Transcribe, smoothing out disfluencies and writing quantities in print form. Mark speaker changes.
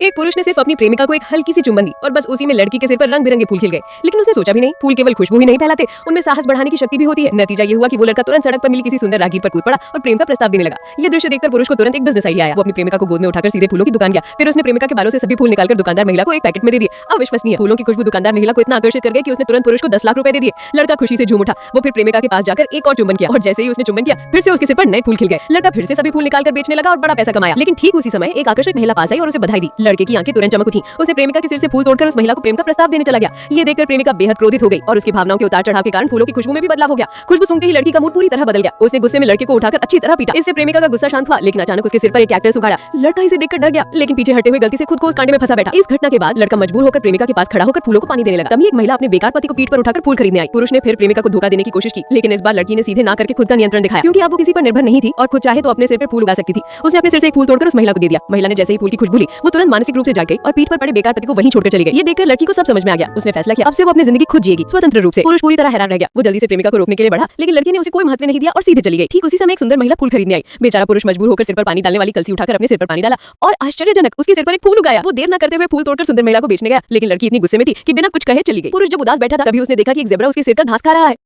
Speaker 1: एक पुरुष ने सिर्फ अपनी प्रेमिका को एक हल्की सी चुंबन दी और बस उसी में लड़की के सिर पर रंग बिरंगे फूल खिल गए। लेकिन उसने सोचा भी नहीं, फूल केवल खुशबू ही नहीं फैलाते, उनमें साहस बढ़ाने की शक्ति भी होती है। नतीजा ये हुआ कि वो लड़का तुरंत सड़क पर मिली किसी सुंदर राहगीर पर कूद पड़ा और प्रेम का प्रस्ताव देने लगा। ये दृश्य देखकर पुरुष को तुरंत एक बिजनेस आइडिया आया। वो अपनी प्रेमिका को गोद में उठाकर सीधे फूलों की दुकान गया। फिर उसने प्रेमिका के बालों से सभी फूल निकालकर दुकानदार महिला को एक पैकेट में दे दिए। अविश्वसनीय, फूलों की खुशबू दुकानदार महिला को इतना आकर्षित कर गई कि उसने तुरंत पुरुष को 10 लाख रुपए दे दिए। लड़का खुशी से झूम उठा। वो फिर प्रेमिका के पास जाकर एक और चुंबन किया और जैसे ही उसने चुंबन किया, फिर से उसके सिर पर नए फूल खिल गए। लड़का फिर से सभी फूल निकालकर बेचने लगा और बड़ा पैसा कमाया। लेकिन ठीक उसी समय एक आकर्षक महिला पास आई और उसे बधाई दी। लड़के की आंखें तुरंत चमक उठी। उसने प्रेमिका के सिर से फूल तोड़कर उस महिला को प्रेम का प्रस्ताव देने चला गया। ये देखकर प्रेमिका बेहद क्रोधित हो गई और उसकी भावनाओं के उतार चढ़ाव के कारण फूलों की खुशबू में भी बदलाव हो गया। खुशबू सुनते ही लड़की का मूड पूरी तरह बदल गया। उसने गुस्से में लड़के को उठाकर अच्छी तरह पीटा। इससे प्रेमिका का गुस्सा शांत हुआ, लेकिन अचानक उसके सिर पर एक कैक्टस उगाड़ा। लड़का इसे देखकर डर गया, लेकिन पीछे हटे हुए गलती से खुद को उस कांटे में फंसा बैठा। इस घटना के बाद लड़का मजबूर होकर प्रेमिका के पास खड़ा होकर फूलों को पानी देने लगा। तभी एक महिला अपने बेकार पति को पीठ पर उठाकर फूल खरीदने आई। पुरुष ने फिर प्रेमिका को धोखा देने की कोशिश की, लेकिन इस बार लड़की ने सीधे ना करके खुद का नियंत्रण दिखाया, क्योंकि अब वो किसी पर निर्भर नहीं थी और खुद चाहे तो अपने सिर पर फूल उगा सकती थी। उसने अपने सिर से एक फूल तोड़कर उस महिला को दे दिया। महिला ने जैसे ही फूल की खुशबू ली, वो तुरंत मानसिक रूप से जाग गई और पीठ पर पड़े बेकार पति को वहीं छोड़कर चली गई। ये देखकर लड़की को सब समझ में आ गया। उसने फैसला किया अब से वो अपनी जिंदगी खुद जिएगी, स्वतंत्र रूप से। पुरुष पूरी तरह हैरान रह गया। वो जल्दी से प्रेमिका को रोकने के लिए बढ़ा, लेकिन लड़की ने उसे कोई महत्व नहीं दिया और सीधे चली गई। ठीक उसी समय एक सुंदर महिला फूल खरीदने आई। बेचारा पुरुष मजबूर होकर सिर पर पानी डालने वाली कलसी उठाकर अपने सिर पर पानी डाला और आश्चर्यजनक उसके सिर पर एक फूल उगाया। वो देर न करते हुए फूल तोड़कर सुंदर महिला को बेचने गया, लेकिन लड़की इतनी गुस्से में थी कि बिना कुछ कहे चली गई। पुरुष जब उदास बैठा था, तभी उसने देखा कि एक ज़ेब्रा उसके सिर का घास खा रहा है।